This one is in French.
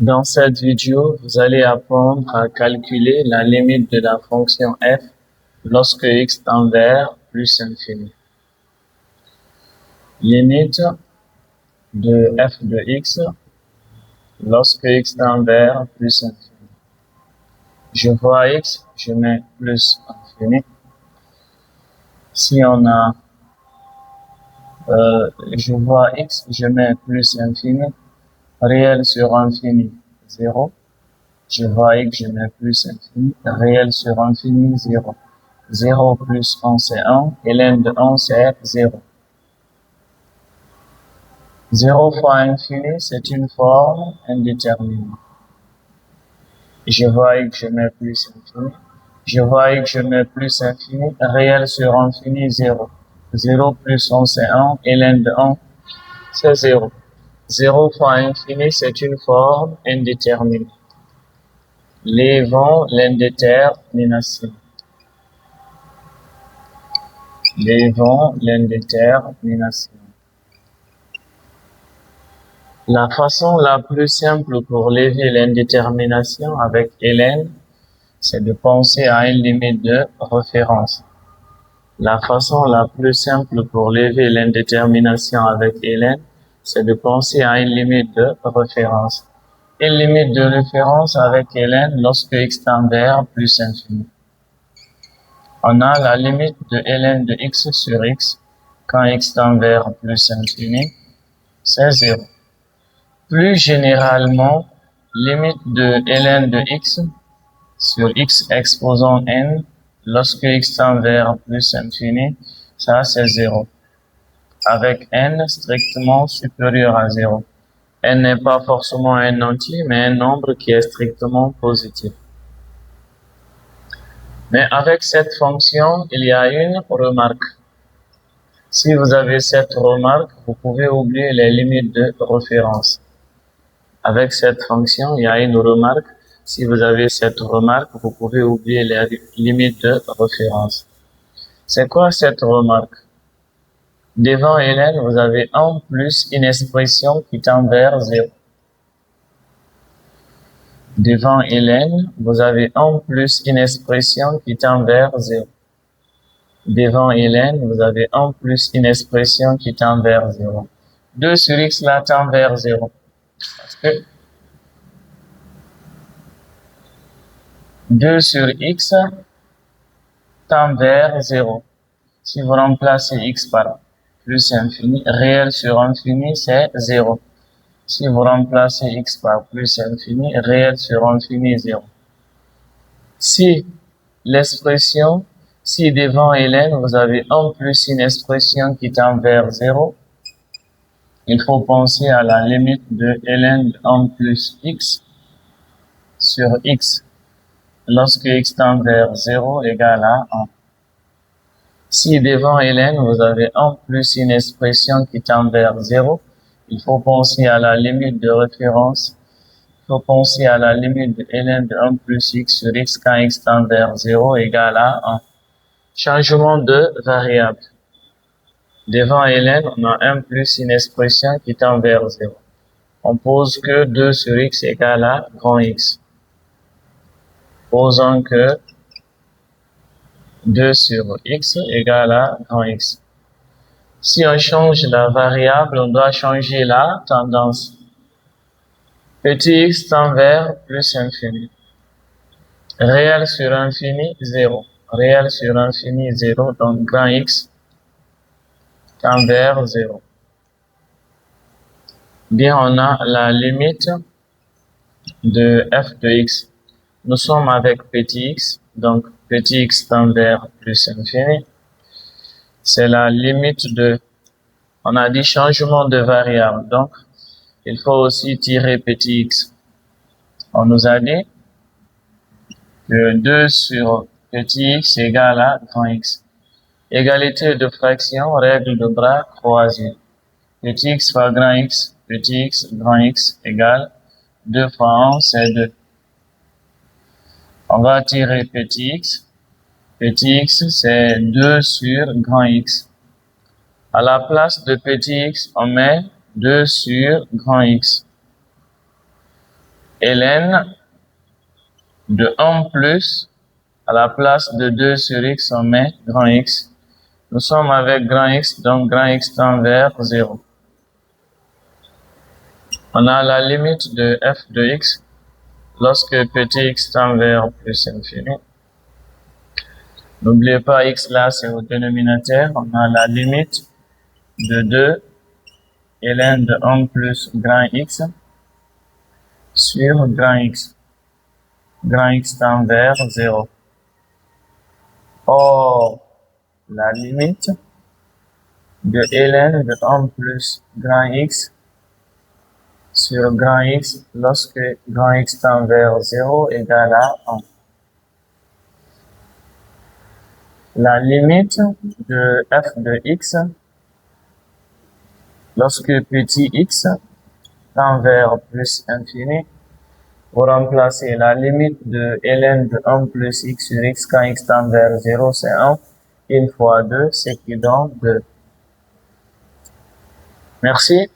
Dans cette vidéo, vous allez apprendre à calculer la limite de la fonction f lorsque x tend vers plus infini. Limite de f de x lorsque x tend vers plus infini. Je vois x, je mets plus infini. Si on a, je vois x, je mets plus infini. Réel sur infini, 0. Je vois x, je mets plus infini. Réel sur infini, 0. 0 plus 1, c'est 1. Et ln de 1, c'est 0. 0 fois infini, c'est une forme indéterminée. Je vois x, je mets plus infini. Je vois x, je mets plus infini. Réel sur infini, 0. 0 plus 1, c'est 1. Et ln de 1, c'est 0. 0 fois infini, c'est une forme indéterminée. Levons l'indétermination. Levons l'indétermination. La façon la plus simple pour lever l'indétermination avec ln, c'est de penser à une limite de référence. La façon la plus simple pour lever l'indétermination avec ln, c'est de penser à une limite de référence. Une limite de référence avec ln lorsque x tend vers plus infini. On a la limite de ln de x sur x quand x tend vers plus infini, c'est 0. Plus généralement, limite de ln de x sur x exposant n lorsque x tend vers plus infini, ça c'est 0. Avec n strictement supérieur à 0. N n'est pas forcément un entier, mais un nombre qui est strictement positif. Mais avec cette fonction, il y a une remarque. Si vous avez cette remarque, vous pouvez oublier les limites de référence. Avec cette fonction, il y a une remarque. Si vous avez cette remarque, vous pouvez oublier les limites de référence. C'est quoi cette remarque? Devant ln, vous avez 1 plus une expression qui tend vers 0. Devant ln, vous avez 1 plus une expression qui tend vers 0. Devant ln, vous avez 1 plus une expression qui tend vers 0. 2 sur x là tend vers 0. Parce que 2 sur x tend vers 0. Si vous remplacez x par plus infini, réel sur infini, c'est 0. Si vous remplacez x par plus infini, réel sur infini, 0. Si l'expression, si devant ln, vous avez 1 plus une expression qui tend vers 0, il faut penser à la limite de ln de 1 plus x sur x lorsque x tend vers 0 égale à 1. Si devant ln, vous avez 1 plus une expression qui tend vers 0, il faut penser à la limite de référence. Il faut penser à la limite de ln de 1 plus x sur x quand x tend vers 0 égale à 1. Changement de variable. Devant ln, on a 1 plus une expression qui tend vers 0. On pose que 2 sur x égale à grand X. Posons que 2 sur x égale à grand X. Si on change la variable, on doit changer la tendance. Petit x tend vers plus infini. Réel sur infini, 0. Réel sur infini, 0. Donc grand X tend vers 0. Bien, on a la limite de f de x. Nous sommes avec petit x. Donc petit x tend vers plus infini. C'est la limite de, on a dit changement de variable. Donc, il faut aussi tirer petit x. On nous a dit que 2 sur petit x égale à grand X. Égalité de fraction, règle de bras croisée. Petit x fois grand X, petit x, grand X égale 2 fois 1, c'est 2. On va tirer petit x. Petit x, c'est 2 sur grand X. À la place de petit x, on met 2 sur grand X. ln de 1 plus, à la place de 2 sur x, on met grand X. Nous sommes avec grand X, donc grand X tend vers 0. On a la limite de f de x lorsque petit x tend vers plus infini. N'oubliez pas, x là, c'est au dénominateur. On a la limite de 2 ln de 1 plus grand X sur grand X. Grand X tend vers 0. Or, la limite de ln de 1 plus grand X sur grand X lorsque grand X tend vers 0 égale à 1. La limite de f de x lorsque petit x tend vers plus infini, vous remplacez la limite de ln de 1 plus x sur x quand x tend vers 0, c'est 1. 1 fois 2, c'est qui donne 2. Merci.